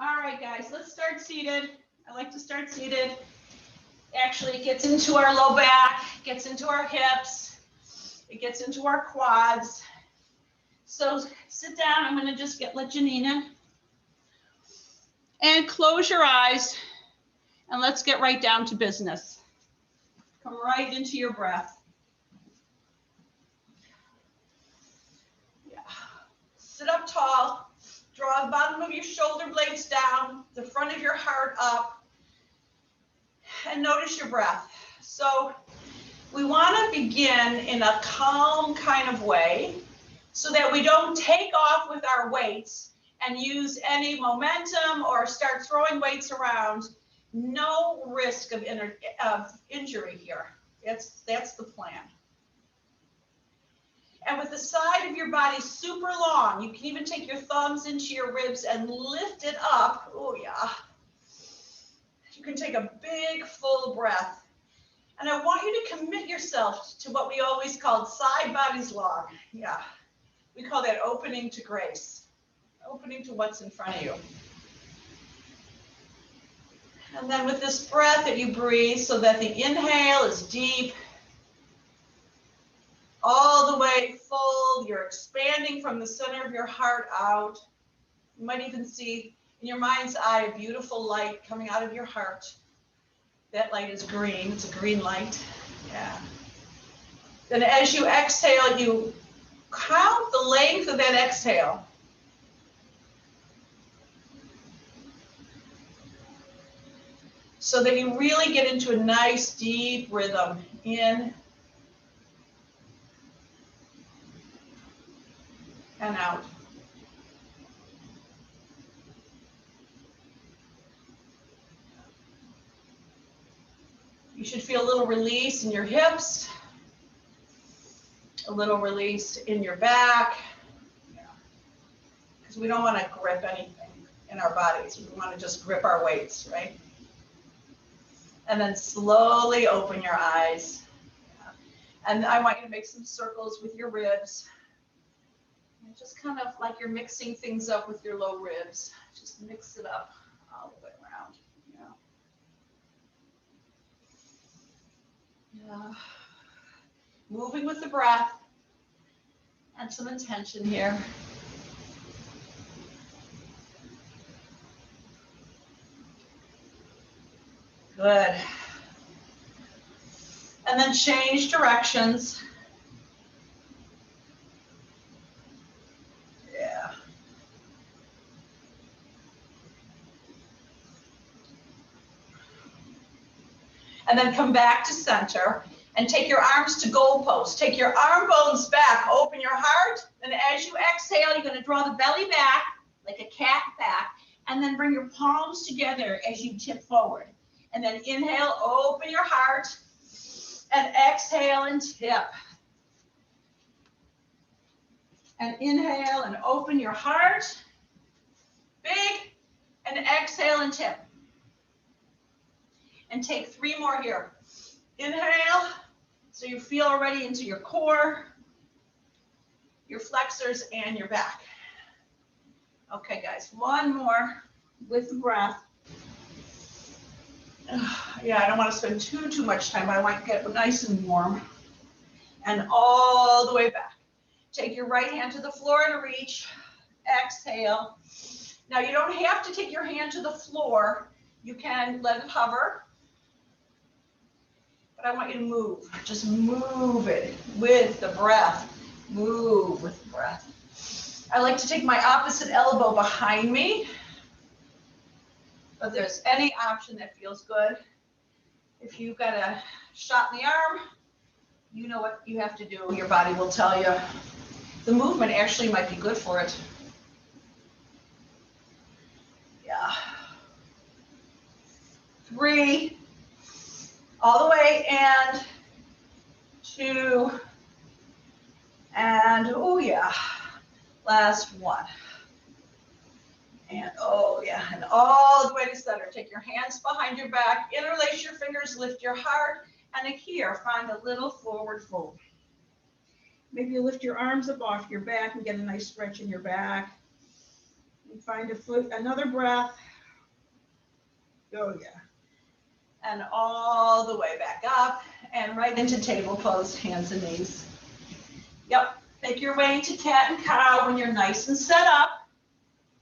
All right, guys, let's start seated. I like to start seated. Actually, it gets into our low back, gets into our hips, it gets into our quads. So sit down. I'm going to just let Janine in. And close your eyes, and let's get right down to business. Come right into your breath. Yeah. Sit up tall. Draw the bottom of your shoulder blades down, the front of your heart up, and notice your breath. So we want to begin in a calm kind of way so that we don't take off with our weights and use any momentum or start throwing weights around. No risk of injury here. That's the plan. And with the side of your body super long, you can even take your thumbs into your ribs and lift it up. Oh, yeah. You can take a big, full breath. And I want you to commit yourself to what we always called side bodies long. Yeah. We call that opening to grace. Opening to what's in front of you. And then with this breath that you breathe so that the inhale is deep, all the way full. You're expanding from the center of your heart out. You might even see in your mind's eye a beautiful light coming out of your heart. That light is green. It's a green light. Yeah. Then as you exhale, you count the length of that exhale. So that you really get into a nice deep rhythm. In and out. You should feel a little release in your hips, a little release in your back, because we don't want to grip anything in our bodies. We want to just grip our weights, right? And then slowly open your eyes. And I want you to make some circles with your ribs. And just kind of like you're mixing things up with your low ribs. Just mix it up all the way around. Yeah. Moving with the breath and some intention here. Good. And then change directions. Yeah. And then come back to center and take your arms to goalposts. Take your arm bones back, open your heart, and as you exhale, you're going to draw the belly back like a cat back, and then bring your palms together as you tip forward. And then inhale, open your heart, and exhale and tip. And inhale and open your heart, big, and exhale and tip. And take 3 more here. Inhale, so you feel already into your core, your flexors, and your back. Okay, guys, 1 more with the breath. Yeah, I don't want to spend too much time. I want to get nice and warm. And all the way back. Take your right hand to the floor and reach. Exhale. Now, you don't have to take your hand to the floor. You can let it hover. But I want you to move. Just move it with the breath. Move with the breath. I like to take my opposite elbow behind me. But there's any option that feels good. If you've got a shot in the arm, you know what you have to do. Your body will tell you. The movement actually might be good for it. Yeah. 3. All the way, and 2, and oh yeah, last 1. And oh yeah, and all the way to center. Take your hands behind your back, interlace your fingers, lift your heart, and here, find a little forward fold. Maybe you lift your arms up off your back and get a nice stretch in your back. And find another breath. Oh, yeah. And all the way back up and right into table pose, hands and knees. Yep. Make your way to cat and cow when you're nice and set up.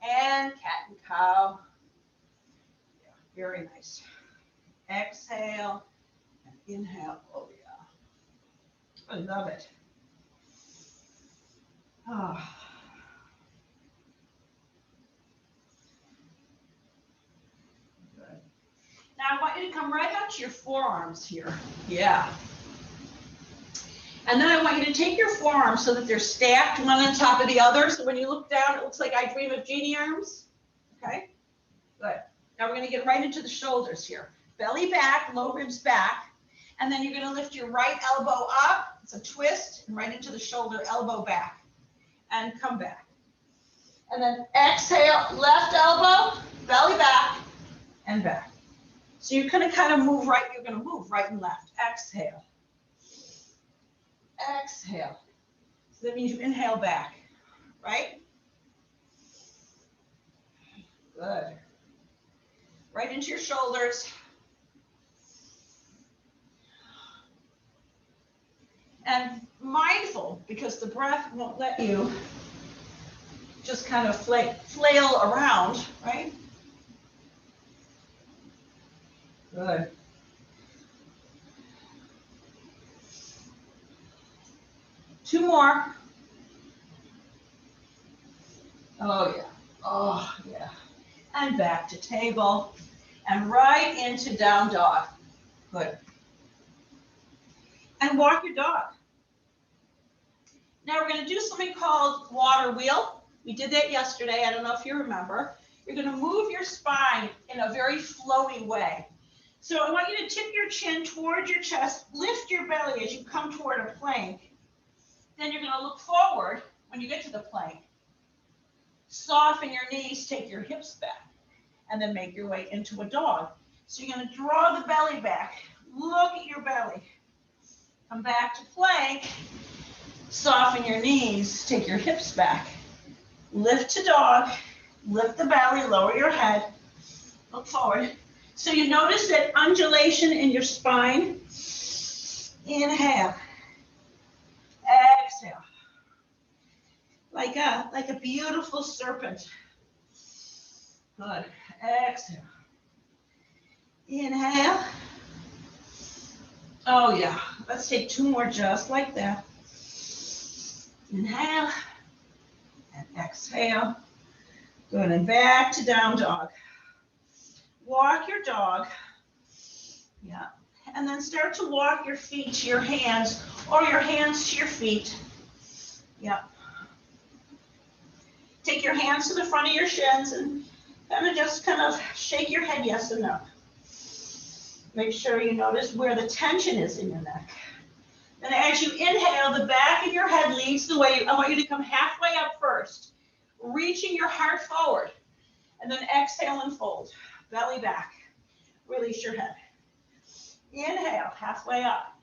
And cat and cow. Yeah, very nice. Exhale and inhale. Oh, yeah. I love it. Oh. Good. Now I want you to come right out to your forearms here. Yeah. And then I want you to take your forearms so that they're stacked one on top of the other. So when you look down, it looks like I Dream of Jeannie arms. Okay, good. Now we're going to get right into the shoulders here. Belly back, low ribs back. And then you're going to lift your right elbow up. It's a twist and right into the shoulder, elbow back. And come back. And then exhale, left elbow, belly back, and back. So you're going to kind of move right. You're going to move right and left. Exhale. Exhale. So that means you inhale back, right? Good. Right into your shoulders. And mindful, because the breath won't let you just kind of flail around, right? Good. Two more. Oh, yeah. Oh, yeah. And back to table. And right into down dog. Good. And walk your dog. Now we're going to do something called water wheel. We did that yesterday. I don't know if you remember. You're going to move your spine in a very flowy way. So I want you to tip your chin towards your chest, lift your belly as you come toward a plank. Then you're going to look forward when you get to the plank. Soften your knees, take your hips back, and then make your way into a dog. So you're going to draw the belly back. Look at your belly. Come back to plank. Soften your knees, take your hips back. Lift to dog, lift the belly, lower your head, look forward. So you notice that undulation in your spine. Inhale. Exhale. Like a beautiful serpent. Good. Exhale. Inhale. Oh yeah. Let's take two more just like that. Inhale. And exhale. Good. And back to down dog. Walk your dog. Yeah. And then start to walk your feet to your hands or your hands to your feet. Yeah. Take your hands to the front of your shins and just kind of shake your head yes and no. Make sure you notice where the tension is in your neck. And as you inhale, the back of your head leads the way. I want you to come halfway up first, reaching your heart forward. And then exhale and fold. Belly back. Release your head. Inhale, halfway up.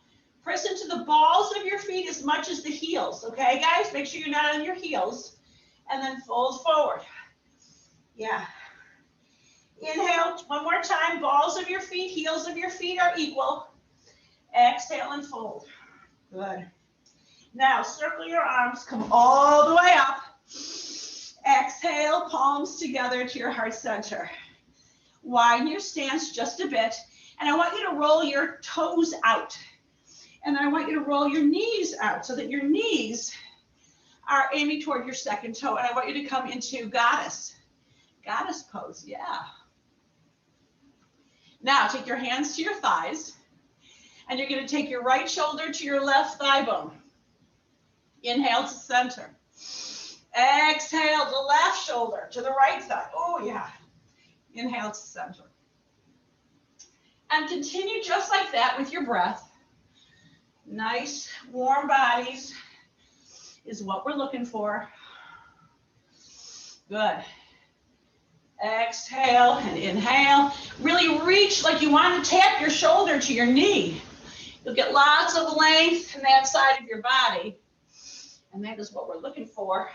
Press into the balls of your feet as much as the heels. Okay, guys? Make sure you're not on your heels. And then fold forward. Yeah. Inhale, one more time. Balls of your feet, heels of your feet are equal. Exhale and fold. Good. Now, circle your arms. Come all the way up. Exhale, palms together to your heart center. Widen your stance just a bit. And I want you to roll your toes out. And I want you to roll your knees out so that your knees are aiming toward your second toe. And I want you to come into goddess. Goddess pose, yeah. Now take your hands to your thighs. And you're going to take your right shoulder to your left thigh bone. Inhale to center. Exhale the left shoulder to the right thigh. Oh, yeah. Inhale to center. And continue just like that with your breath. Nice, warm bodies is what we're looking for. Good. Exhale and inhale. Really reach like you want to tap your shoulder to your knee. You'll get lots of length in that side of your body. And that is what we're looking for.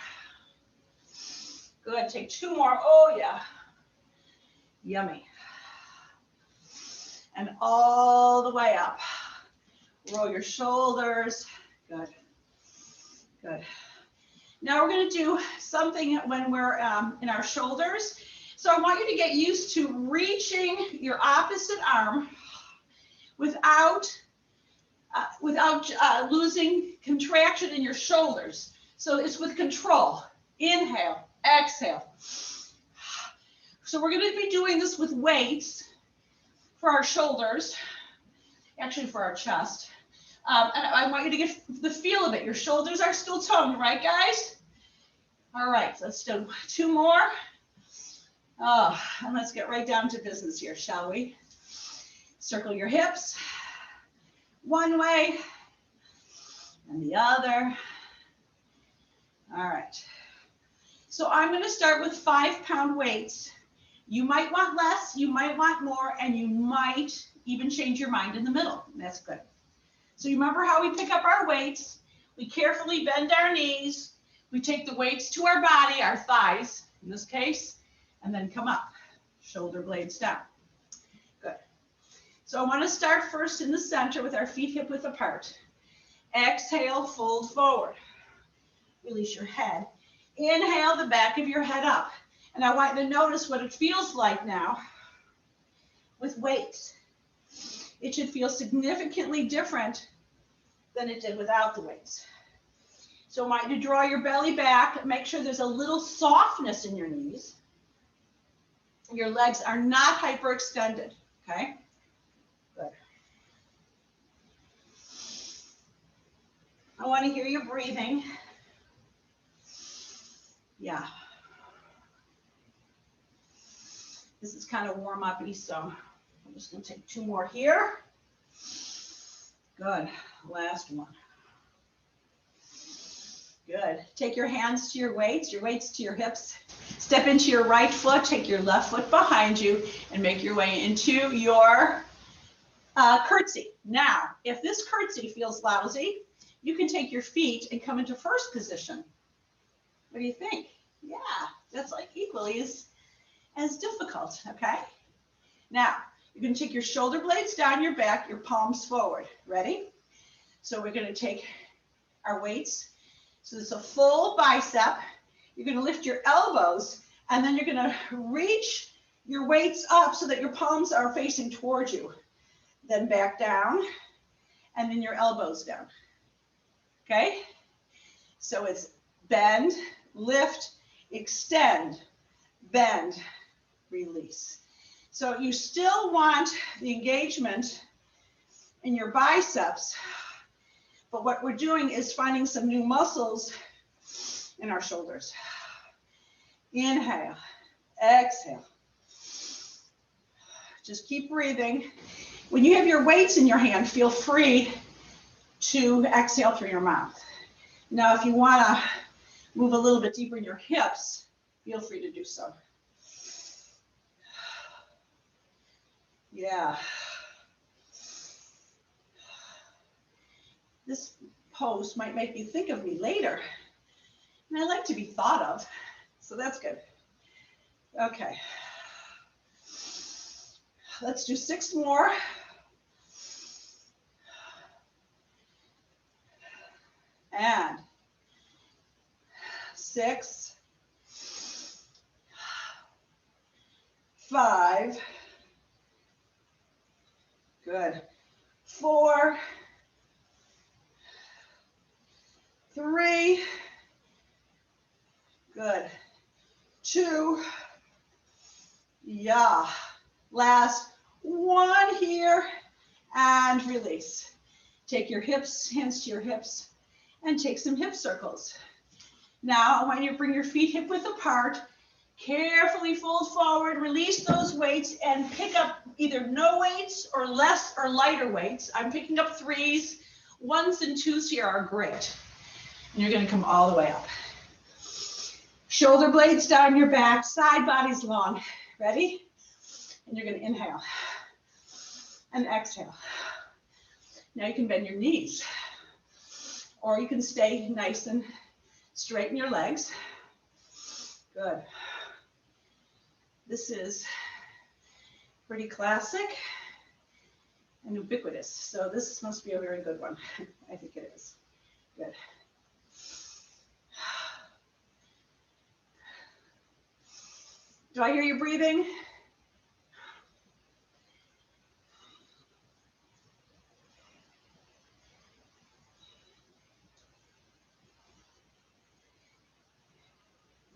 Good. Take two more. Oh, yeah. Yummy. and all the way up. Roll your shoulders. Good. Good. Now we're going to do something when we're in our shoulders. So I want you to get used to reaching your opposite arm without losing contraction in your shoulders. So it's with control. Inhale, exhale. So we're going to be doing this with weights for our shoulders, actually for our chest. And I want you to get the feel of it. Your shoulders are still toned, right, guys? All right, let's do 2 more. And let's get right down to business here, shall we? Circle your hips one way and the other. All right. So I'm going to start with 5-pound weights. You might want less, you might want more, and you might even change your mind in the middle. That's good. So you remember how we pick up our weights. We carefully bend our knees. We take the weights to our body, our thighs in this case, and then come up, shoulder blades down. Good. So I want to start first in the center with our feet hip width apart. Exhale, fold forward. Release your head. Inhale the back of your head up. And I want you to notice what it feels like now with weights. It should feel significantly different than it did without the weights. So I want you to draw your belly back. Make sure there's a little softness in your knees. Your legs are not hyperextended, okay? Good. I want to hear you breathing. Yeah. This is kind of warm-up-y, so I'm just going to take 2 more here. Good. Last one. Good. Take your hands to your weights to your hips. Step into your right foot, take your left foot behind you, and make your way into your curtsy. Now, if this curtsy feels lousy, you can take your feet and come into first position. What do you think? Yeah, that's like equally as difficult, okay? Now, you're going to take your shoulder blades down your back, your palms forward. Ready? So we're going to take our weights. So it's a full bicep. You're going to lift your elbows, and then you're going to reach your weights up so that your palms are facing towards you. Then back down, and then your elbows down. Okay? So it's bend, lift, extend, bend, release. So you still want the engagement in your biceps, but what we're doing is finding some new muscles in our shoulders. Inhale, exhale. Just keep breathing. When you have your weights in your hand, feel free to exhale through your mouth. Now, if you want to move a little bit deeper in your hips, feel free to do so. Yeah. This pose might make you think of me later. And I like to be thought of, so that's good. Okay. Let's do 6 more. And 6, 5, good, 4, 3, good, 2, yeah, last 1 here, and release. Take your hips, hands to your hips, and take some hip circles. Now, I want you to bring your feet hip width apart, carefully fold forward, release those weights, and pick up either no weights or less or lighter weights. I'm picking up 3s, 1s and 2s here are great. And you're going to come all the way up. Shoulder blades down your back, side bodies long. Ready? And you're going to inhale and exhale. Now you can bend your knees, or you can stay nice and straighten your legs. Good. This is pretty classic. and ubiquitous. So this must be a very good one. I think it is. Good. Do I hear you breathing?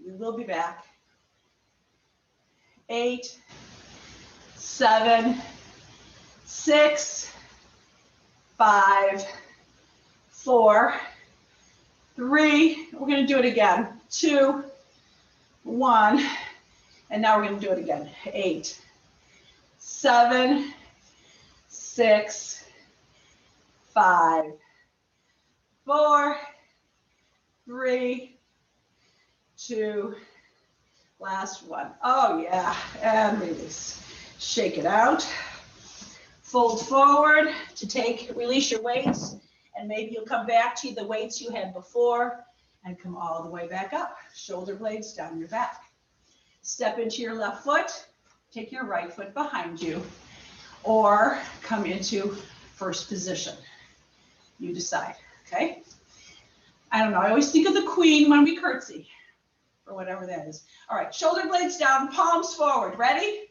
We will be back. 8, 7, 6, 5, 4, 3. We're going to do it again. 2, 1. And now we're going to do it again. 8, 7, 6, 5, 4, 3, 2. Last one. Oh, yeah. And release. Shake it out. Fold forward to release your weights. And maybe you'll come back to the weights you had before and come all the way back up. Shoulder blades down your back. Step into your left foot. Take your right foot behind you. Or come into first position. You decide. Okay? I don't know. I always think of the queen when we curtsy. Or whatever that is. All right, shoulder blades down, palms forward. Ready?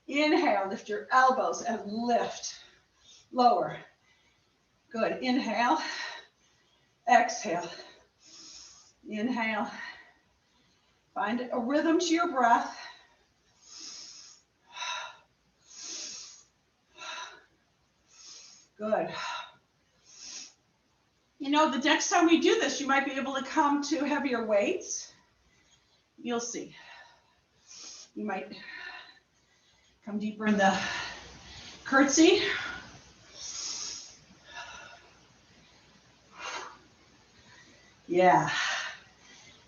Inhale, lift your elbows and lift. Lower. Good. Inhale. Exhale. Inhale. Find a rhythm to your breath. Good. You know, the next time we do this, you might be able to come to heavier weights. You'll see. You might come deeper in the curtsy. Yeah.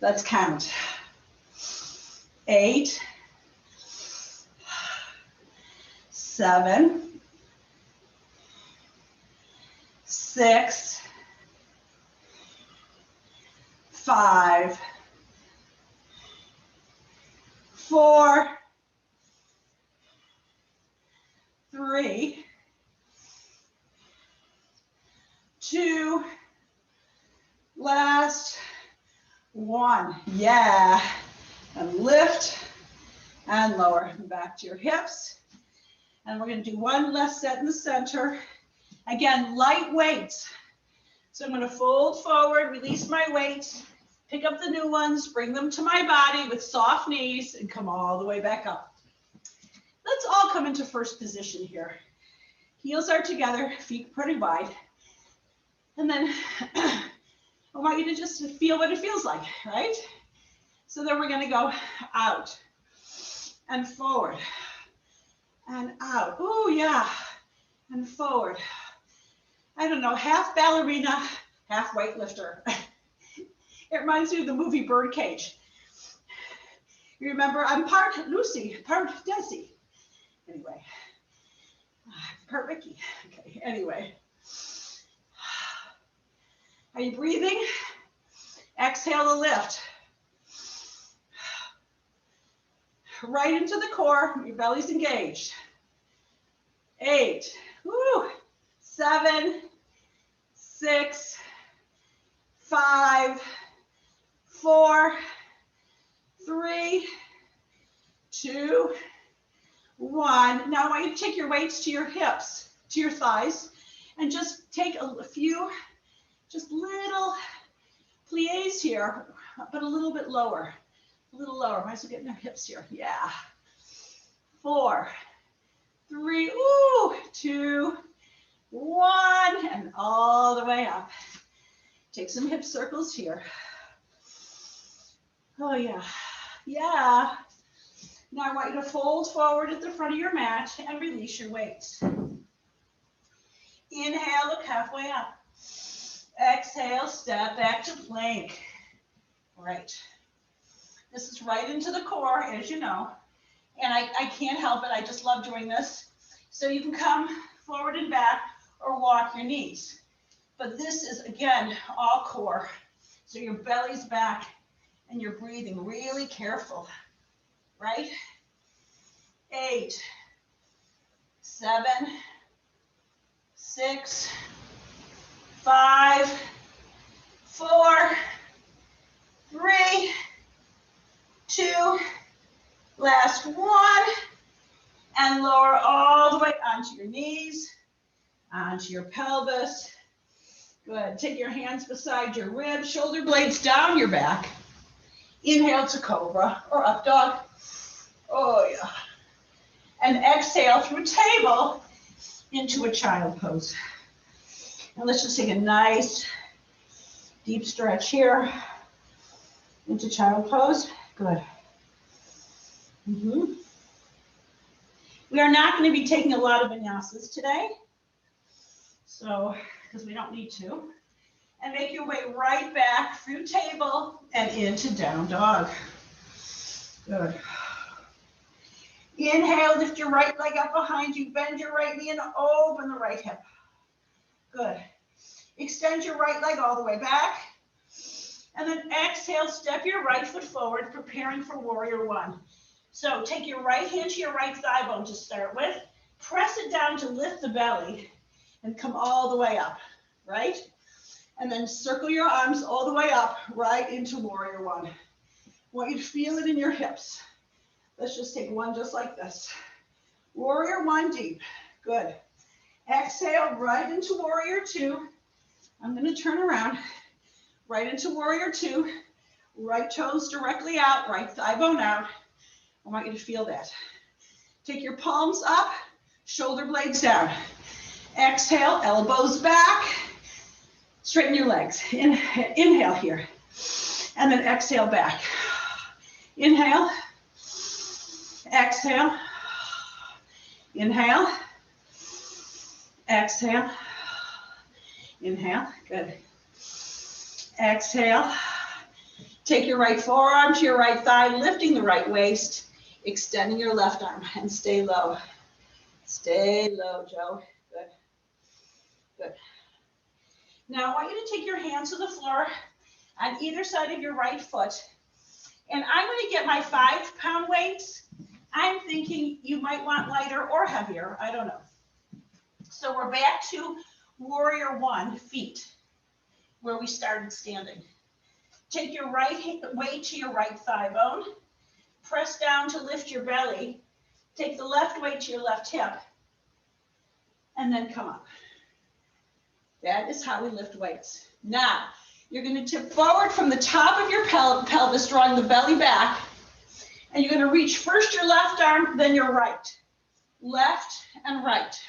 Let's count. 8, 7, 6, 5, 4, 3, 2, last 1. Yeah. And lift and lower. Back to your hips. And we're going to do one last set in the center. Again, light weights. So I'm going to fold forward, release my weights, pick up the new ones, bring them to my body with soft knees, and come all the way back up. Let's all come into first position here. Heels are together, feet pretty wide. And then I want you to just feel what it feels like, right? So then we're going to go out and forward and out. Oh, yeah. And forward. I don't know, half ballerina, half weightlifter. It reminds me of the movie Birdcage. You remember, I'm part Lucy, part Desi. Anyway, part Ricky. Okay, anyway. Are you breathing? Exhale to lift. Right into the core, your belly's engaged. 8, 7, 6, 5, 4, 3, 2, 1. Now I want you to take your weights to your hips, to your thighs, and just take a few, just little plies here, but a little bit lower. A little lower. Might as well get in their hips here. Yeah. 4, 3, 2, 1, and all the way up. Take some hip circles here. Oh, yeah. Yeah. Now I want you to fold forward at the front of your mat and release your weights. Inhale, look halfway up. Exhale, step back to plank. Right. This is right into the core, as you know. And I can't help it. I just love doing this. So you can come forward and back or walk your knees. But this is, again, all core. So your belly's back and you're breathing really careful, right? 8, 7, 6, 5, 4, 3, 2, last one, and lower all the way onto your knees, onto your pelvis. Good. Take your hands beside your ribs, shoulder blades down your back. Inhale to cobra or up dog. Oh, yeah. And exhale through table into a child pose. And let's just take a nice deep stretch here into child pose. Good. We are not going to be taking a lot of vinyasas today, so because we don't need to. And make your way right back through table and into down dog. Good. Inhale, lift your right leg up behind you, bend your right knee and open the right hip. Good. Extend your right leg all the way back. And then exhale, step your right foot forward, preparing for warrior one. So take your right hand to your right thigh bone to start with. Press it down to lift the belly and come all the way up, right? And then circle your arms all the way up, right into warrior one. I want you to feel it in your hips. Let's just take one just like this. Warrior one deep. Good. Exhale right into warrior two. I'm going to turn around. Right into warrior two. Right toes directly out, right thigh bone out. I want you to feel that. Take your palms up, shoulder blades down. Exhale, elbows back. Straighten your legs. Inhale here. And then exhale back. Inhale. Exhale. Inhale. Exhale. Inhale. Good. Exhale. Take your right forearm to your right thigh, lifting the right waist, extending your left arm, and stay low. Stay low, Joe. Good. Good. Now I want you to take your hands to the floor on either side of your right foot. And I'm going to get my 5-pound weights. I'm thinking you might want lighter or heavier. I don't know. So we're back to warrior one, feet, where we started standing. Take your right weight to your right thigh bone. Press down to lift your belly. Take the left weight to your left hip. And then come up. That is how we lift weights. Now, you're going to tip forward from the top of your pelvis, drawing the belly back. And you're going to reach first your left arm, then your right. Left and right.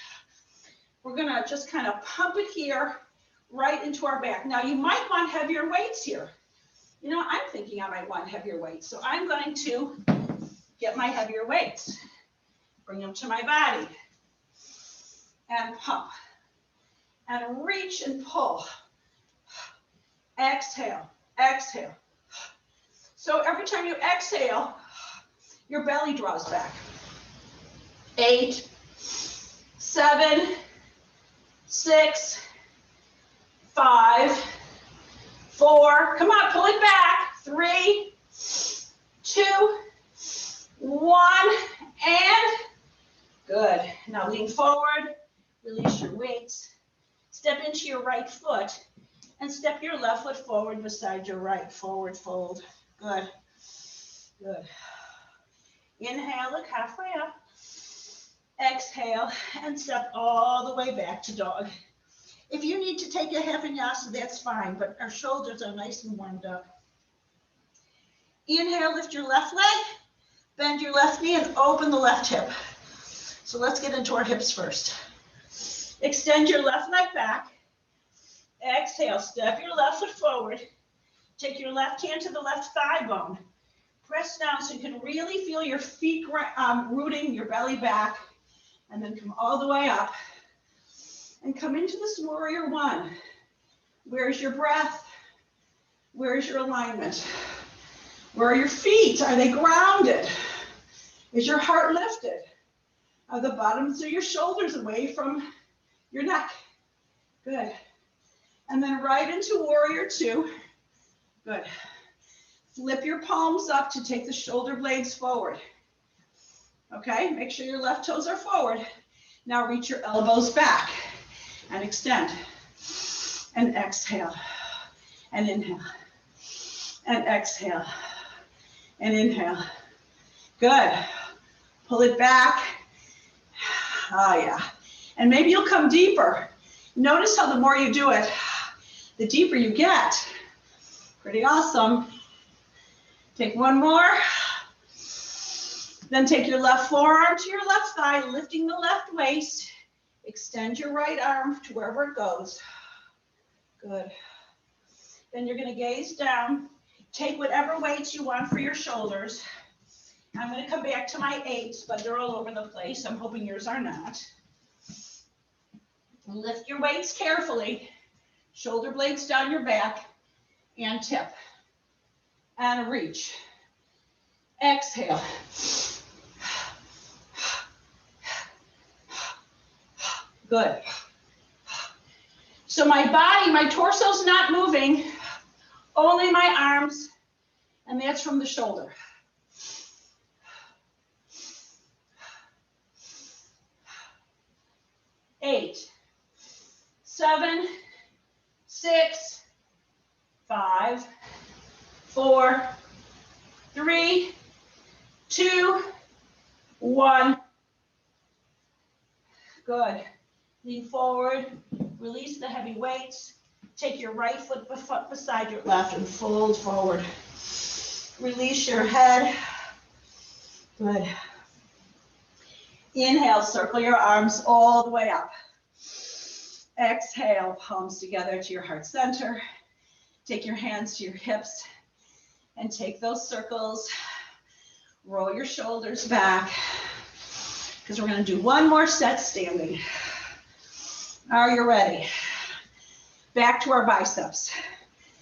We're going to just kind of pump it here, right into our back. Now, you might want heavier weights here. You know, I'm thinking I might want heavier weights. So I'm going to get my heavier weights. Bring them to my body. And pump. And reach and pull. Exhale, exhale. So every time you exhale, your belly draws back. 8, 7, 6, 5, 4. Come on, pull it back. 3, 2, 1, and good. Now lean forward, release your weights. Step into your right foot and step your left foot forward beside your right. Forward fold. Good. Good. Inhale, look halfway up. Exhale and step all the way back to dog. If you need to take a half vinyasa, that's fine, but our shoulders are nice and warmed up. Inhale, lift your left leg, bend your left knee and open the left hip. So let's get into our hips first. Extend your left leg back. Exhale, step your left foot forward. Take your left hand to the left thigh bone. Press down so you can really feel your feet rooting your belly back. And then come all the way up. And come into this warrior one. Where's your breath? Where's your alignment? Where are your feet? Are they grounded? Is your heart lifted? Are the bottoms of your shoulders away from your neck? Good. And then right into warrior two. Good. Flip your palms up to take the shoulder blades forward. Okay, make sure your left toes are forward. Now reach your elbows back. and extend. And exhale. And inhale. And exhale. And inhale. Good. Pull it back. Oh, yeah. And maybe you'll come deeper. Notice how the more you do it, the deeper you get. Pretty awesome. Take one more. Then take your left forearm to your left thigh, lifting the left waist. Extend your right arm to wherever it goes. Good. Then you're going to gaze down. Take whatever weights you want for your shoulders. I'm going to come back to my 8s, but they're all over the place. I'm hoping yours are not. Lift your weights carefully. Shoulder blades down your back and tip. And reach. Exhale. Good. So my body, my torso's not moving, only my arms, and that's from the shoulder. Eight, 7, 6, 5, 4, 3, 2, 1. Good. Lean forward, release the heavy weights. Take your right foot beside your left and fold forward. Release your head. Good. Inhale, circle your arms all the way up. Exhale, palms together to your heart center. Take your hands to your hips and take those circles. Roll your shoulders back because we're going to do one more set standing. Are you ready? Back to our biceps.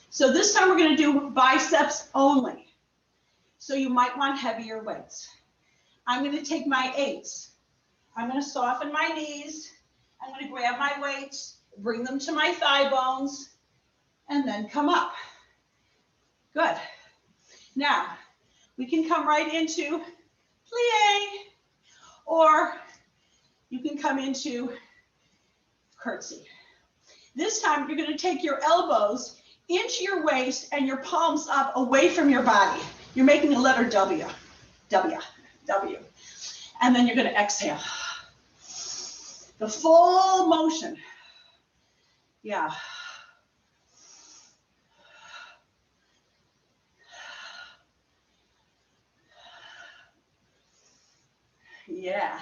So this time we're going to do biceps only. So you might want heavier weights. I'm going to take my 8s. I'm going to soften my knees. I'm going to grab my weights, bring them to my thigh bones, and then come up. Good. Now, we can come right into plie, or you can come into curtsy. This time, you're going to take your elbows into your waist and your palms up away from your body. You're making a letter W, W, W. And then you're going to exhale. The full motion. Yeah. Yeah.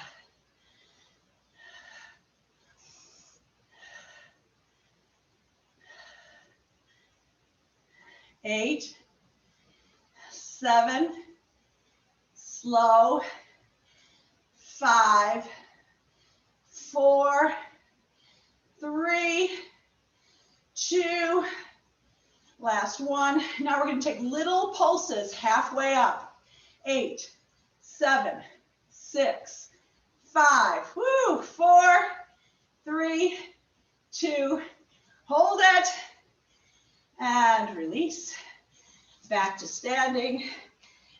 Eight, 7, slow, 5, 4, 3, 2, last one. Now we're going to take little pulses halfway up. 8, 7, 6, 5, woo, 4, 3, 2, hold it, and release. Back to standing,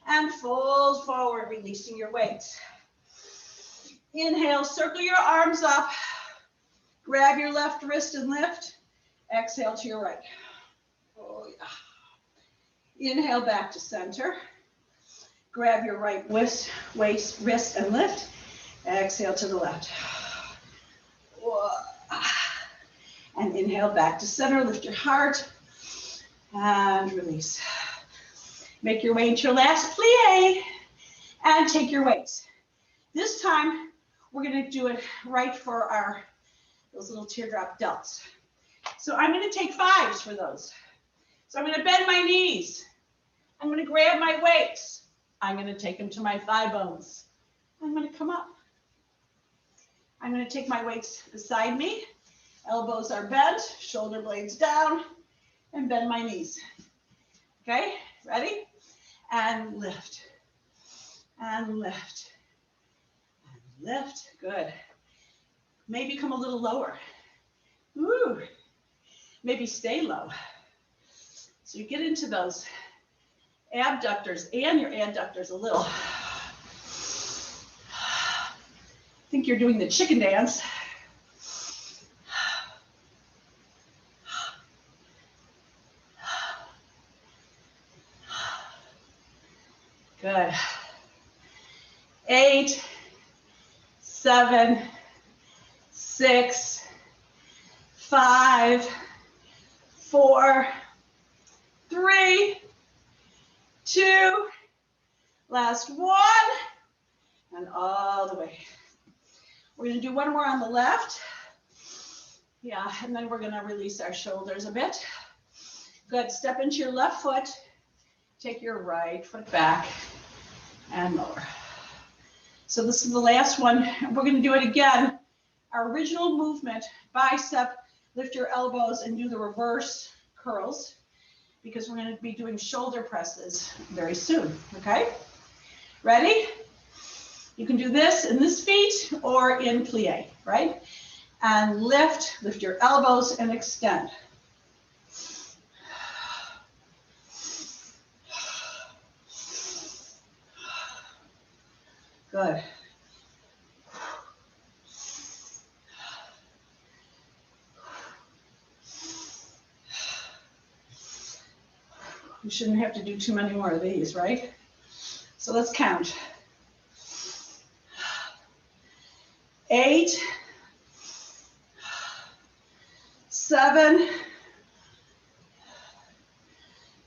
and fold forward, releasing your weights. Inhale, circle your arms up, grab your left wrist and lift. Exhale to your right. Oh, yeah. Inhale back to center. Grab your right wrist and lift. Exhale to the left. And inhale back to center. Lift your heart and release. Make your way into your last plie and take your weights. This time, we're going to do it right for those little teardrop delts. So I'm going to take 5s for those. So I'm going to bend my knees. I'm going to grab my weights. I'm going to take them to my thigh bones. I'm going to come up. I'm going to take my weights beside me. Elbows are bent, shoulder blades down, and bend my knees. Okay, ready? And lift. And lift. And lift. Good. Maybe come a little lower. Ooh. Maybe stay low. So you get into those abductors and your adductors a little. I think you're doing the chicken dance. 8, 7, 6, 5, 4, 3, 2, last one, and all the way. We're going to do one more on the left. Yeah, and then we're going to release our shoulders a bit. Good. Step into your left foot. Take your right foot back and lower. So this is the last one. We're going to do it again. Our original movement, bicep, lift your elbows and do the reverse curls, because we're going to be doing shoulder presses very soon, okay? Ready? You can do this in this feet or in plie, right? And lift your elbows and extend. Good. You shouldn't have to do too many more of these, right? So let's count. 8, 7,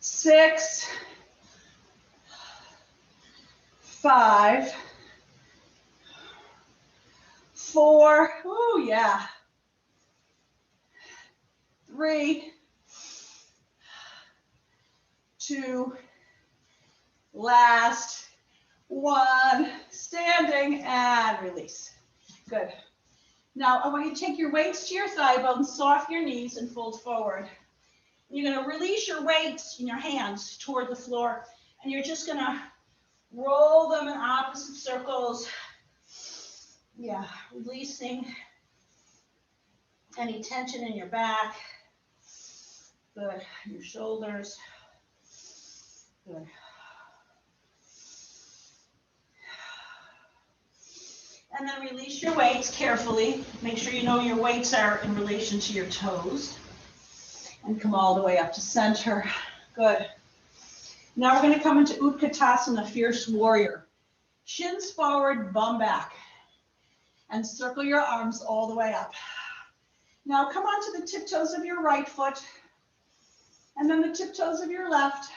6, 5, 4, oh yeah, 3, 2, last one, standing and release. Good. Now I want you to take your weights to your thigh bones, soften your knees and fold forward. You're going to release your weights in your hands toward the floor, and you're just going to roll them in opposite circles. Yeah, releasing any tension in your back. Good. Your shoulders. Good. And then release your weights carefully. Make sure you know your weights are in relation to your toes. And come all the way up to center. Good. Now we're going to come into Utkatasana, Fierce Warrior. Shins forward, bum back. And circle your arms all the way up. Now come onto the tiptoes of your right foot. And then the tiptoes of your left.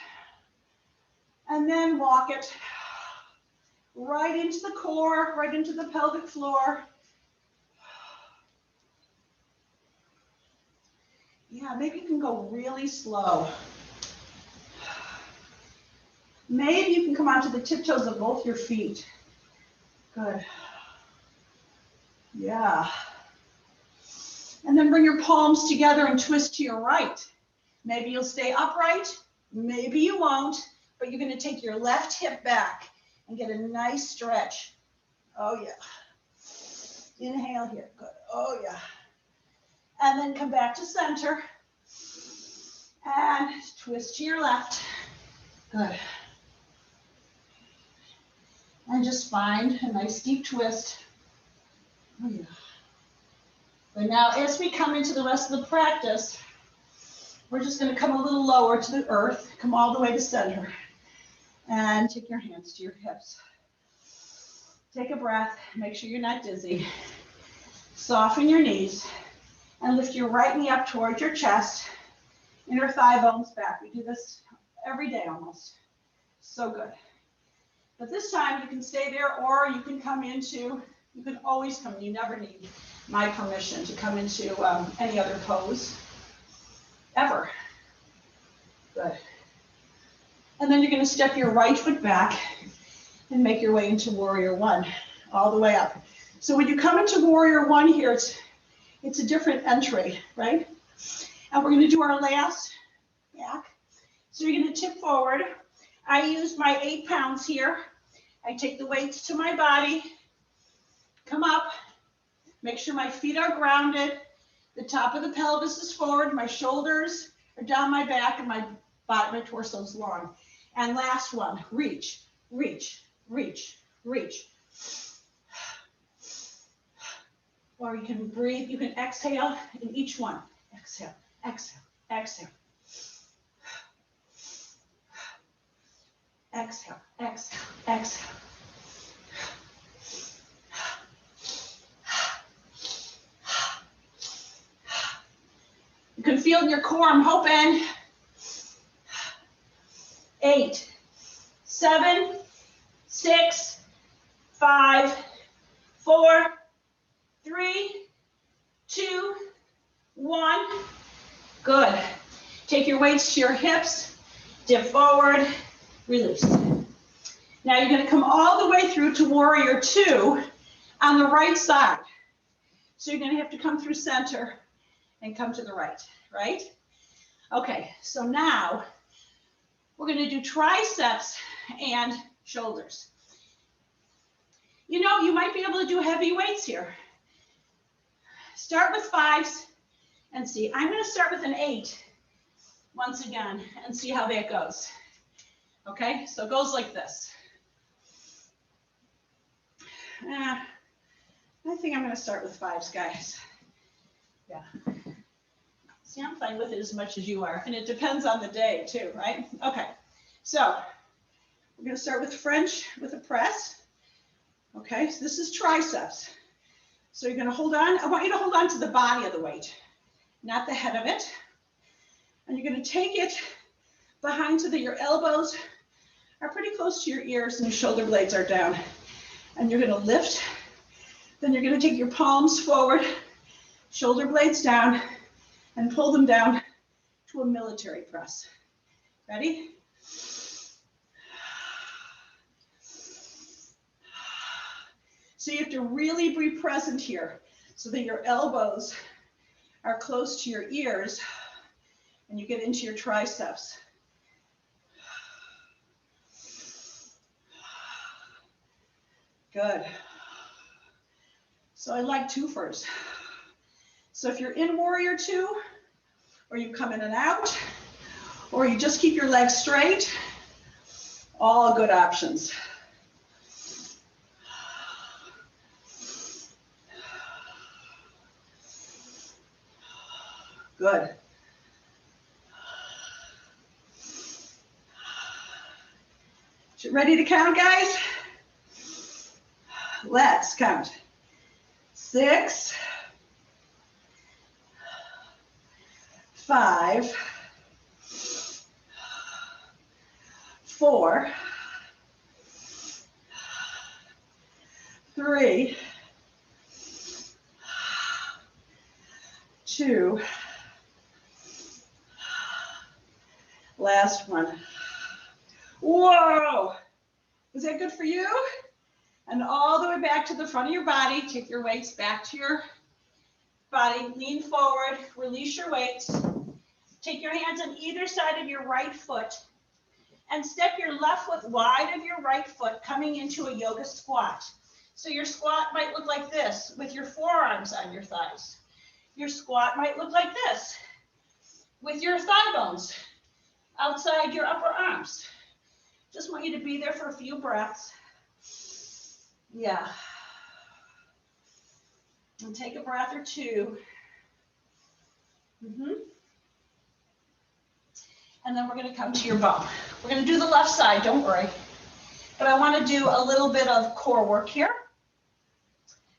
And then walk it right into the core, right into the pelvic floor. Yeah, maybe you can go really slow. Maybe you can come onto the tiptoes of both your feet. Good. Yeah. And then bring your palms together and twist to your right. Maybe you'll stay upright, maybe you won't, but you're going to take your left hip back and get a nice stretch. Oh yeah. Inhale here. Good. Oh yeah. And then come back to center. And twist to your left. Good. And just find a nice deep twist. Oh yeah. But now as we come into the rest of the practice, we're just going to come a little lower to the earth, come all the way to center. And take your hands to your hips. Take a breath, make sure you're not dizzy. Soften your knees and lift your right knee up towards your chest, inner thigh bones back. We do this every day almost. So good. But this time you can stay there, or you can come into, you can always come, you never need my permission to come into any other pose, ever. Good. And then you're going to step your right foot back and make your way into Warrior One, all the way up. So when you come into Warrior One here, it's a different entry, right? And we're going to do our last back. So you're going to tip forward. I use my 8 pounds here. I take the weights to my body, come up, make sure my feet are grounded. The top of the pelvis is forward. My shoulders are down my back, and my torso is long. And last one, reach, reach, reach, reach. Or you can breathe, you can exhale in each one. Exhale, exhale, exhale. Exhale, exhale, exhale. can feel in your core, I'm hoping. 8, 7, 6, 5, 4, 3, 2, 1. Good. Take your weights to your hips, dip forward, release. Now you're going to come all the way through to warrior 2 on the right side. So you're going to have to come through center and come to the right, right? Okay, so now we're going to do triceps and shoulders. You know, you might be able to do heavy weights here. Start with 5s and see. I'm going to start with an 8 once again and see how that goes. Okay, so it goes like this. I think I'm going to start with 5s, guys. Yeah. See, I'm fine with it as much as you are, and it depends on the day too, right? Okay, so we're going to start with French with a press. Okay, so this is triceps. So you're going to hold on. I want you to hold on to the body of the weight, not the head of it. And you're going to take it behind so that your elbows are pretty close to your ears and your shoulder blades are down. And you're going to lift. Then you're going to take your palms forward, shoulder blades down, and pull them down to a military press. Ready? So you have to really be present here so that your elbows are close to your ears and you get into your triceps. Good. So I like twofers. So if you're in warrior 2, or you come in and out, or you just keep your legs straight, all good options. Good. Ready to count, guys? Let's count. 6, 5, 4, 3, 2, last one. Whoa! Is that good for you? And all the way back to the front of your body. Take your weights back to your body. Lean forward. Release your weights. Take your hands on either side of your right foot and step your left foot wide of your right foot, coming into a yoga squat. So your squat might look like this with your forearms on your thighs. Your squat might look like this with your thigh bones outside your upper arms. Just want you to be there for a few breaths. Yeah. And take a breath or two. And then we're going to come to your bum. We're going to do the left side, don't worry. But I want to do a little bit of core work here.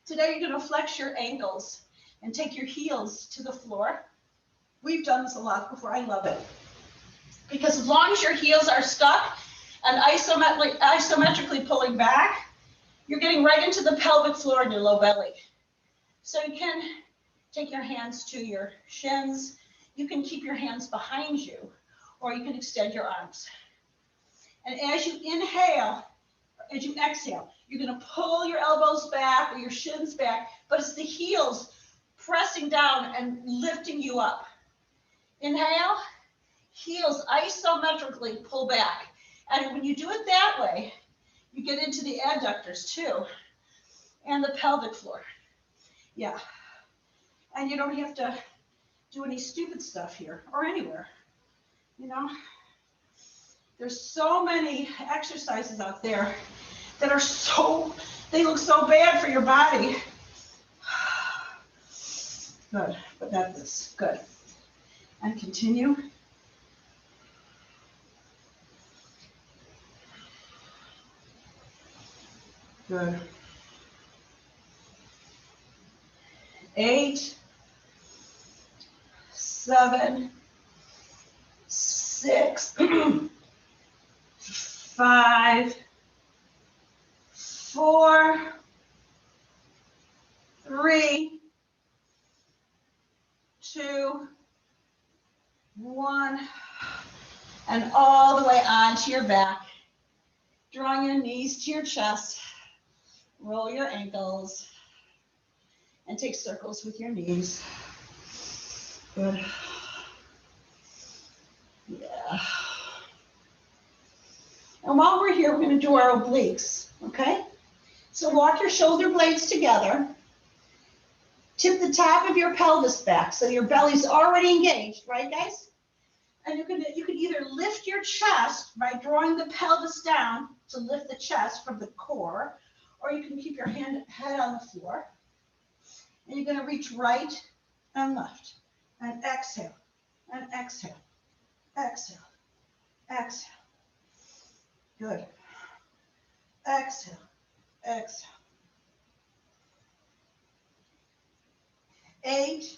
Today you're going to flex your ankles and take your heels to the floor. We've done this a lot before. I love it. Because as long as your heels are stuck and isometrically pulling back, you're getting right into the pelvic floor and your low belly. So you can take your hands to your shins. You can keep your hands behind you, or you can extend your arms. And as you inhale, as you exhale, you're going to pull your elbows back or your shins back, but it's the heels pressing down and lifting you up. Inhale, heels isometrically pull back. And when you do it that way, you get into the adductors too, and the pelvic floor. Yeah. And you don't have to do any stupid stuff here or anywhere. You know, there's so many exercises out there that are they look so bad for your body. Good, but not this. Good. And continue. Good. 8, 7, 6, 5, 4, 3, 2, 1, and all the way onto your back. Drawing your knees to your chest. Roll your ankles and take circles with your knees. Good. Yeah. And while we're here, we're going to do our obliques, okay? So walk your shoulder blades together. Tip the top of your pelvis back so your belly's already engaged, right, guys? And you can either lift your chest by drawing the pelvis down to lift the chest from the core, or you can keep your head on the floor. And you're going to reach right and left. And exhale, and exhale, exhale, exhale. Good. Exhale, exhale. 8,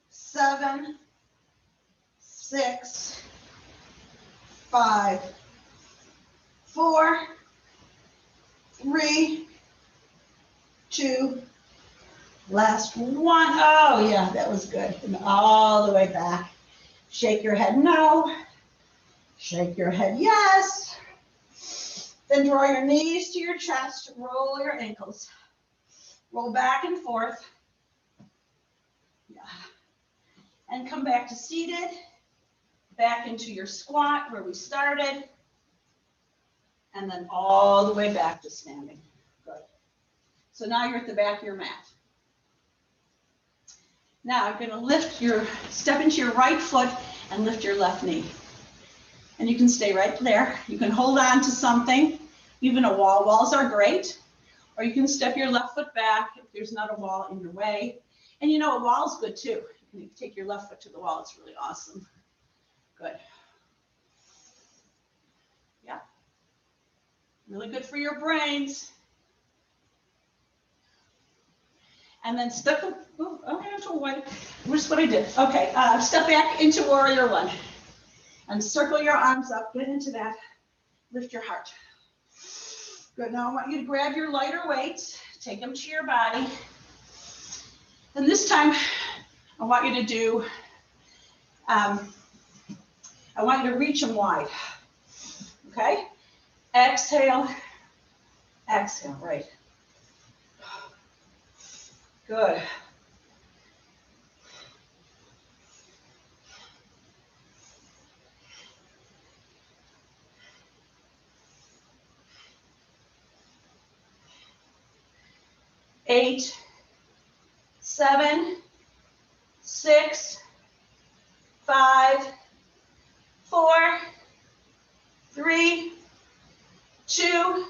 7, 6, 5, 4, 3, 2, last one. Oh yeah, that was good. And all the way back. Shake your head no. Shake your head yes. Then draw your knees to your chest. Roll your ankles. Roll back and forth. Yeah. And come back to seated. Back into your squat where we started. And then all the way back to standing. Good. So now you're at the back of your mat. Now I'm going to step into your right foot and lift your left knee. And you can stay right there. You can hold on to something, even a wall. Walls are great. Or you can step your left foot back if there's not a wall in your way. And you know, a wall's good too. You can take your left foot to the wall. It's really awesome. Good. Yeah. Really good for your brains. And then step, where's what I did? Okay, step back into warrior one. And circle your arms up, get into that. Lift your heart. Good, now I want you to grab your lighter weights, take them to your body. And this time, I want you to do, I want you to reach them wide. Okay? Exhale, exhale, right. Good. Eight, 7, 6, 5, 4, 3, 2,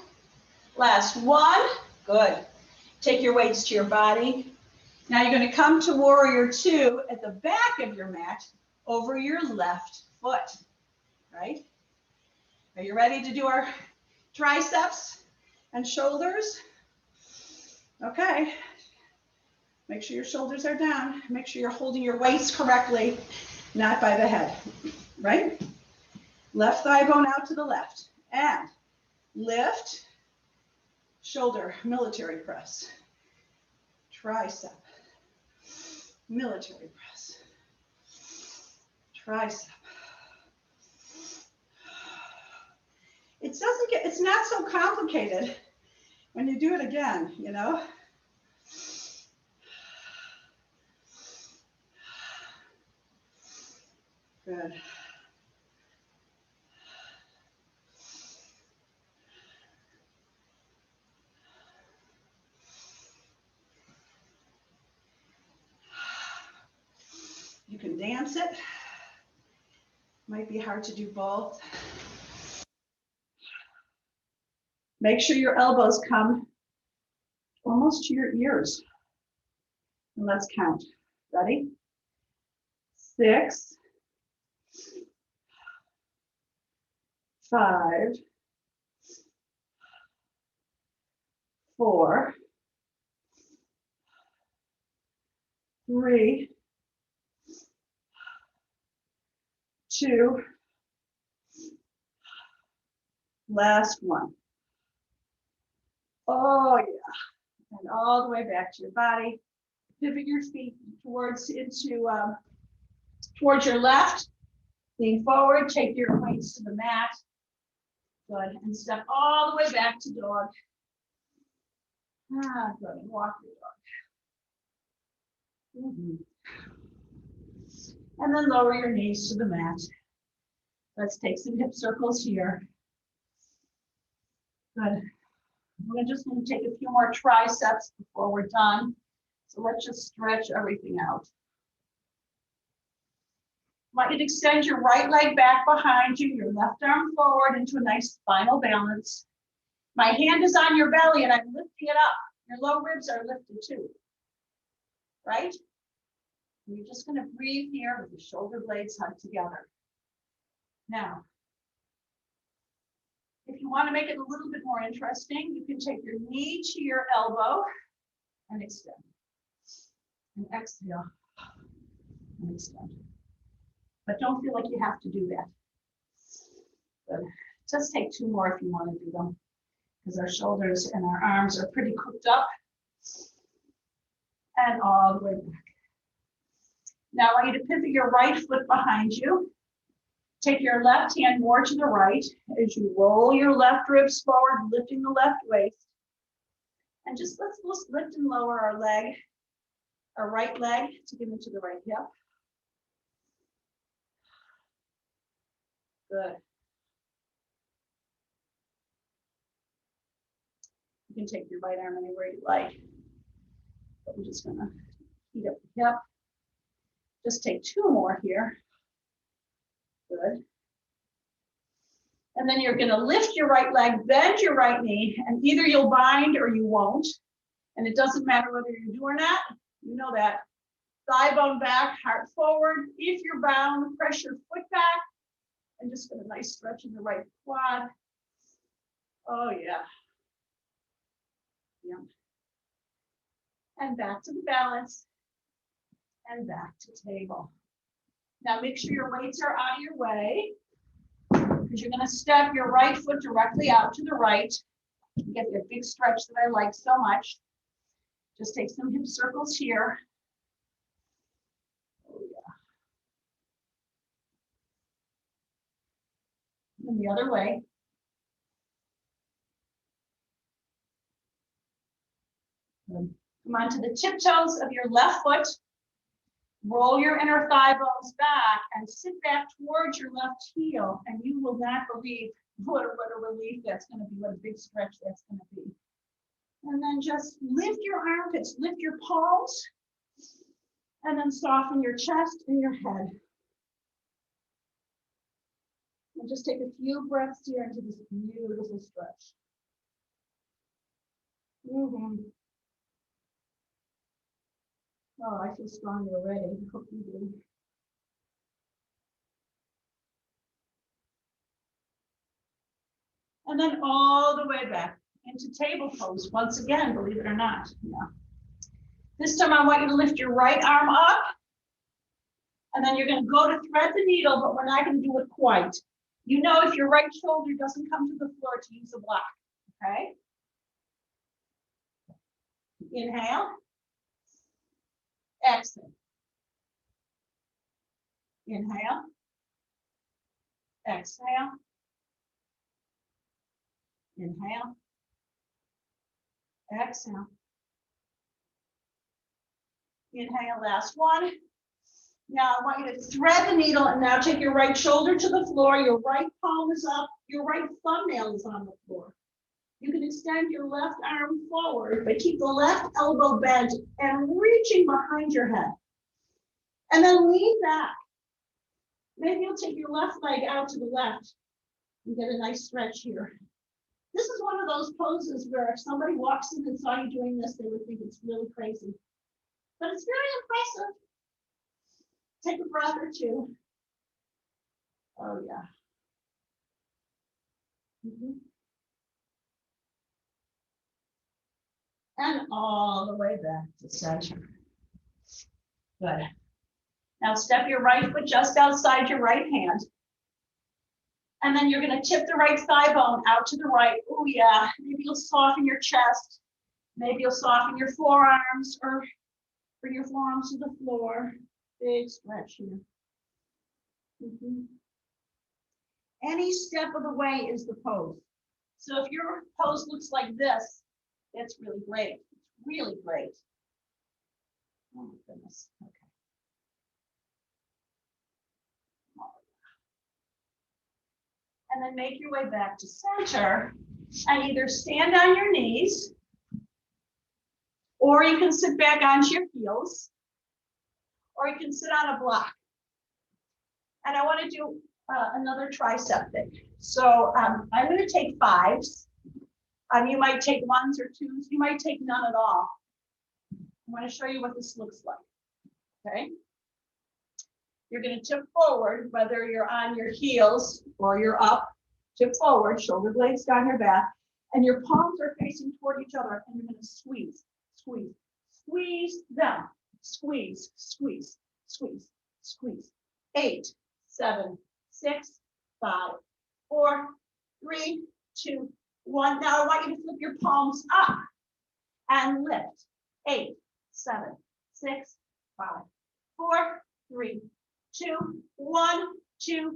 last one. Good. Take your weights to your body. Now you're going to come to warrior two at the back of your mat over your left foot, right? Are you ready to do our triceps and shoulders? Okay. Make sure your shoulders are down. Make sure you're holding your weights correctly, not by the head, right? Left thigh bone out to the left. And lift, shoulder, military press. Tricep, military press. Tricep. It's not so complicated when you do it again, you know? Good. You can dance it. Might be hard to do both. Make sure your elbows come almost to your ears. And let's count. Ready? 6, 5, 4, 3, 2. Last one. Oh yeah. And all the way back to your body. Pivot your feet towards your left. Lean forward, take your weights to the mat. Good. And step all the way back to dog. Good. And walk your dog. And then lower your knees to the mat. Let's take some hip circles here. Good. We're just going to take a few more triceps before we're done. So let's just stretch everything out. I want you to extend your right leg back behind you, your left arm forward into a nice spinal balance. My hand is on your belly and I'm lifting it up. Your low ribs are lifted too, right? And you're just going to breathe here with the shoulder blades hugged together. Now, if you want to make it a little bit more interesting, you can take your knee to your elbow and extend. And exhale and extend. But don't feel like you have to do that. Good. Just take 2 more if you want to do them, because our shoulders and our arms are pretty cooked up. And all the way back. Now I want you to pivot your right foot behind you. Take your left hand more to the right as you roll your left ribs forward, lifting the left waist. And just let's lift and lower our leg, our right leg to get into the right hip. Good. You can take your right arm anywhere you like. But we're just gonna heat up the hip. Just take 2 more here. Good. And then you're gonna lift your right leg, bend your right knee, and either you'll bind or you won't. And it doesn't matter whether you do or not, you know that. Thigh bone back, heart forward. If you're bound, press your foot back. And just get a nice stretch in the right quad. Oh yeah. Yeah. And back to the balance. And back to table. Now make sure your weights are out of your way, because you're going to step your right foot directly out to the right. You get that big stretch that I like so much. Just take some hip circles here. Oh yeah. And the other way. Good. Come onto the tiptoes of your left foot. Roll your inner thigh bones back and sit back towards your left heel, and you will not believe what a relief that's going to be, what a big stretch that's going to be. And then just lift your armpits, lift your palms, and then soften your chest and your head. And just take a few breaths here into this beautiful stretch. Oh, I feel stronger already. I hope you do. And then all the way back into table pose once again, believe it or not. Yeah. This time I want you to lift your right arm up. And then you're going to go to thread the needle, but we're not going to do it quite. You know, if your right shoulder doesn't come to the floor, to use a block. Okay? Inhale. Exhale. Inhale. Exhale. Inhale. Exhale. Inhale, last one. Now I want you to thread the needle and now take your right shoulder to the floor. Your right palm is up. Your right thumbnail is on the floor. You can extend your left arm forward, but keep the left elbow bent and reaching behind your head. And then lean back. Maybe you'll take your left leg out to the left and get a nice stretch here. This is one of those poses where if somebody walks in and saw you doing this, they would think it's really crazy. But it's very impressive. Take a breath or 2. Oh, yeah. And all the way back to center. Good. Now step your right foot just outside your right hand. And then you're going to tip the right thigh bone out to the right. Oh yeah, maybe you'll soften your chest. Maybe you'll soften your forearms or bring your forearms to the floor. Big stretch here. Any step of the way is the pose. So if your pose looks like this, that's really great. It's really great. Oh my goodness. Okay. And then make your way back to center and either stand on your knees or you can sit back onto your heels or you can sit on a block. And I want to do another tricep thing. So I'm going to take 5s. You might take 1s or 2s. You might take none at all. I'm going to show you what this looks like. Okay. You're going to tip forward, whether you're on your heels or you're up, tip forward, shoulder blades down your back, and your palms are facing toward each other, and you're going to squeeze, squeeze, squeeze them, squeeze, squeeze, squeeze, squeeze. 8, 7, 6, 5, 4, 3, 2, 1. Now I want you to flip your palms up and lift. 8, 7, 6, 5, 4, 3, 2, 1, 2,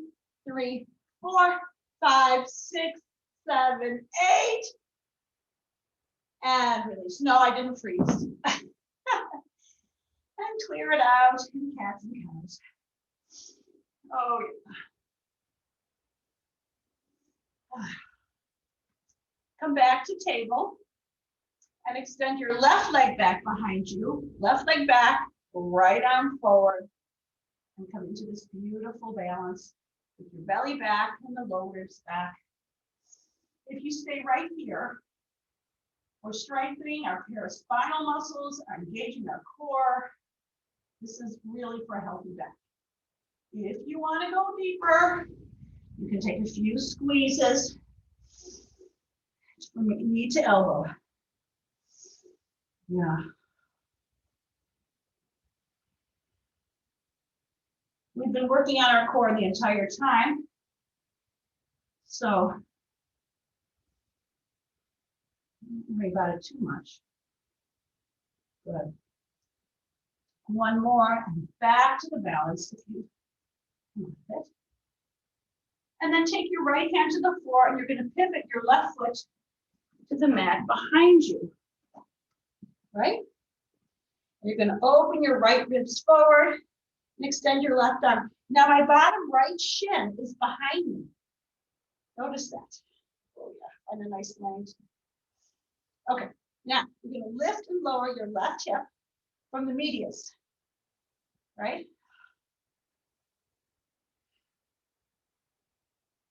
3, 4, 5, 6, 7, 8. And release. No, I didn't freeze. And clear it out in cats and cows. Oh, yeah. Come back to table and extend your left leg back behind you. Left leg back, right arm forward. And come into this beautiful balance with your belly back and the low ribs back. If you stay right here, we're strengthening our paraspinal muscles, engaging our core. This is really for a healthy back. If you want to go deeper, you can take a few squeezes from knee to elbow. Yeah. We've been working on our core the entire time. So don't worry about it too much. Good. One more and back to the balance if you want it. And then take your right hand to the floor and you're going to pivot your left foot to the mat behind you. Right? You're going to open your right ribs forward and extend your left arm. Now my bottom right shin is behind me. Notice that. Oh yeah, and a nice length. Okay, now you're going to lift and lower your left hip from the medius. Right?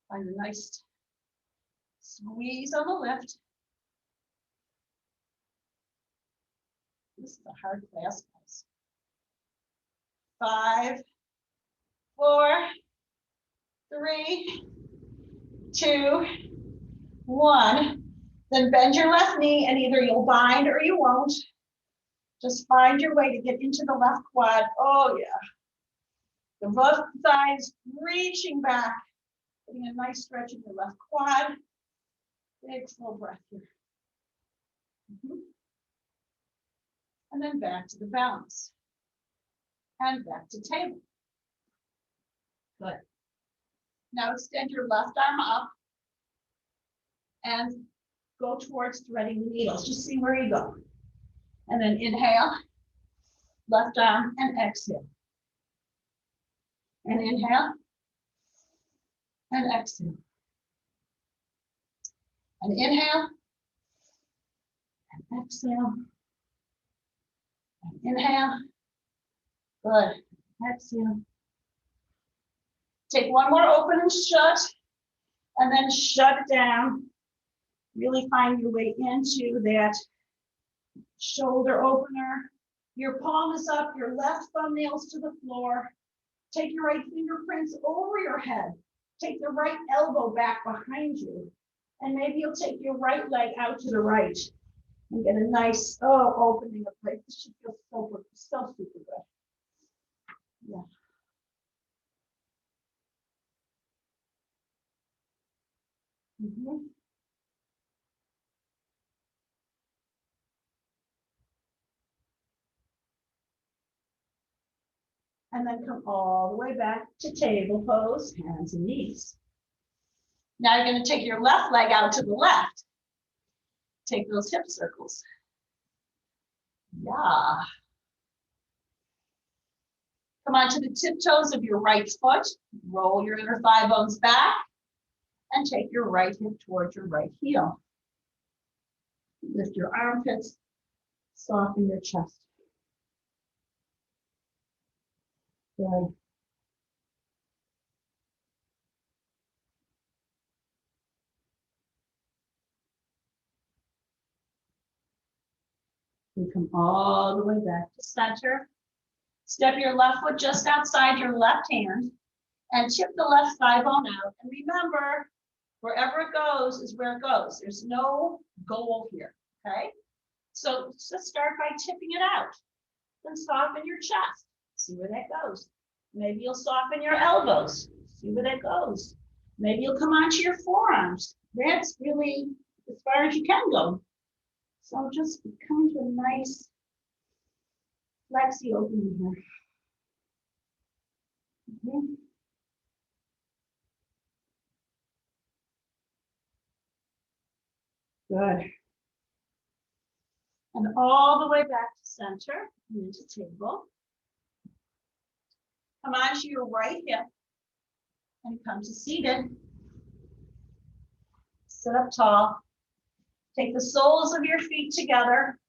Find a nice squeeze on the lift. This is a hard class, guys. 5, 4, 3, 2, 1. Then bend your left knee and either you'll bind or you won't. Just find your way to get into the left quad. Oh yeah. The left thigh is reaching back. Getting a nice stretch in your left quad. Big full breath here. And then back to the balance. And back to table. Good. Now extend your left arm up and go towards threading the needles. Just see where you go. And then inhale, left arm, and exhale. And inhale, and exhale. And inhale, and exhale. And inhale. Good. Exhale. Take one more open and shut, and then shut it down. Really find your way into that shoulder opener. Your palm is up, your left thumbnails to the floor. Take your right fingerprints over your head. Take the right elbow back behind you. And maybe you'll take your right leg out to the right and get a nice opening of right. This should feel so super good. Yeah. Mhm. And then come all the way back to table pose, hands and knees. Now you're going to take your left leg out to the left. Take those hip circles. Yeah. Come onto the tiptoes of your right foot. Roll your inner thigh bones back and take your right hip towards your right heel. Lift your armpits, soften your chest. Good. And come all the way back to center. Step your left foot just outside your left hand and tip the left thigh bone out. And remember, wherever it goes is where it goes. There's no goal here, okay? So just start by tipping it out. Then soften your chest. See where that goes. Maybe you'll soften your elbows. See where that goes. Maybe you'll come onto your forearms. That's really as far as you can go. So just come to a nice flexi opening here. Mm-hmm. Good. And all the way back to center and into table. Come onto your right hip and come to seated. Sit up tall. Take the soles of your feet together.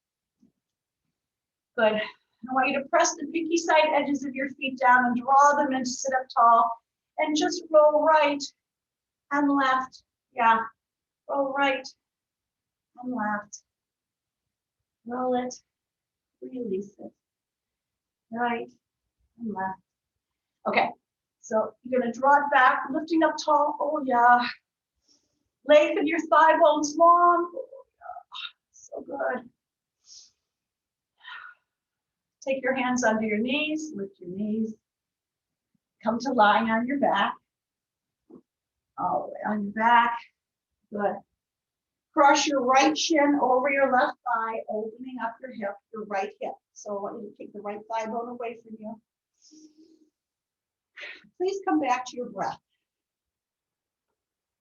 Good. I want you to press the pinky side edges of your feet down and draw them into sit up tall. And just roll right and left. Yeah. Roll right and left. Roll it. Release it. Right and left. Okay. So you're going to draw it back, lifting up tall. Oh, yeah. Lengthen your thigh bones long. Oh, yeah. So good. Take your hands under your knees, lift your knees. Come to lying on your back. All the way on your back. Good. Cross your right shin over your left thigh, opening up your hip, your right hip. So I want you to take the right thigh bone away from you. Please come back to your breath.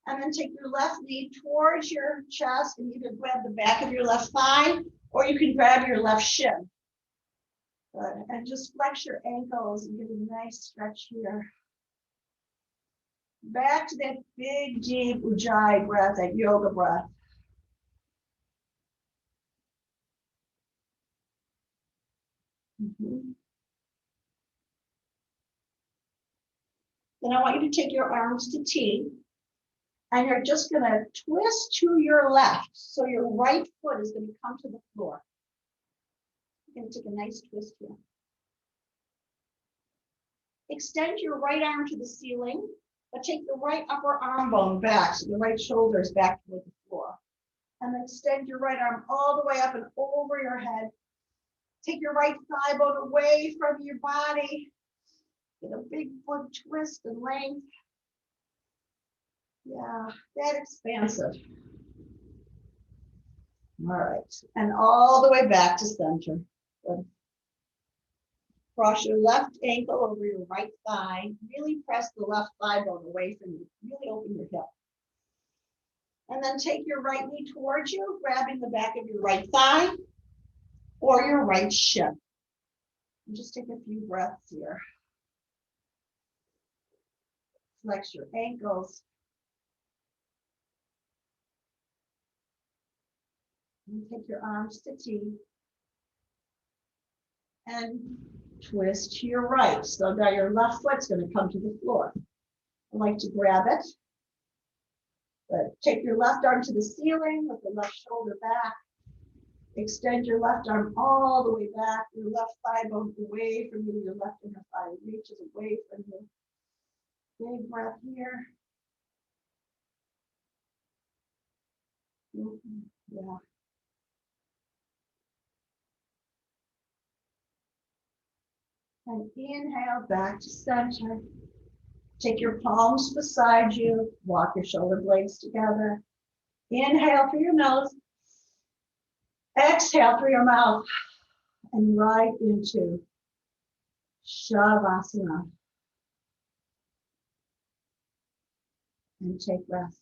And then take your left knee towards your chest and either grab the back of your left thigh or you can grab your left shin. Good. And just flex your ankles and get a nice stretch here. Back to that big, deep Ujjayi breath, that yoga breath. Mm-hmm. Then I want you to take your arms to T, and you're just going to twist to your left. So your right foot is going to come to the floor. You're going to take a nice twist here. Extend your right arm to the ceiling, but take the right upper arm bone back, so the right shoulder is back toward the floor. And then extend your right arm all the way up and over your head. Take your right thigh bone away from your body. Get a big foot twist and length. Yeah, that expansive. All right, and all the way back to center. Good. Cross your left ankle over your right thigh. Really press the left thigh bone away from you. Really open your hip. And then take your right knee towards you, grabbing the back of your right thigh or your right shin. And just take a few breaths here. Flex your ankles. And take your arms to T. And twist to your right. So now your left foot's going to come to the floor. I like to grab it. But take your left arm to the ceiling with the left shoulder back. Extend your left arm all the way back. Your left thigh bone away from you. Your left inner thigh reaches away from you. Big breath here. Yeah. And inhale back to center. Take your palms beside you, walk your shoulder blades together. Inhale through your nose, exhale through your mouth, and right into Shavasana. And take rest.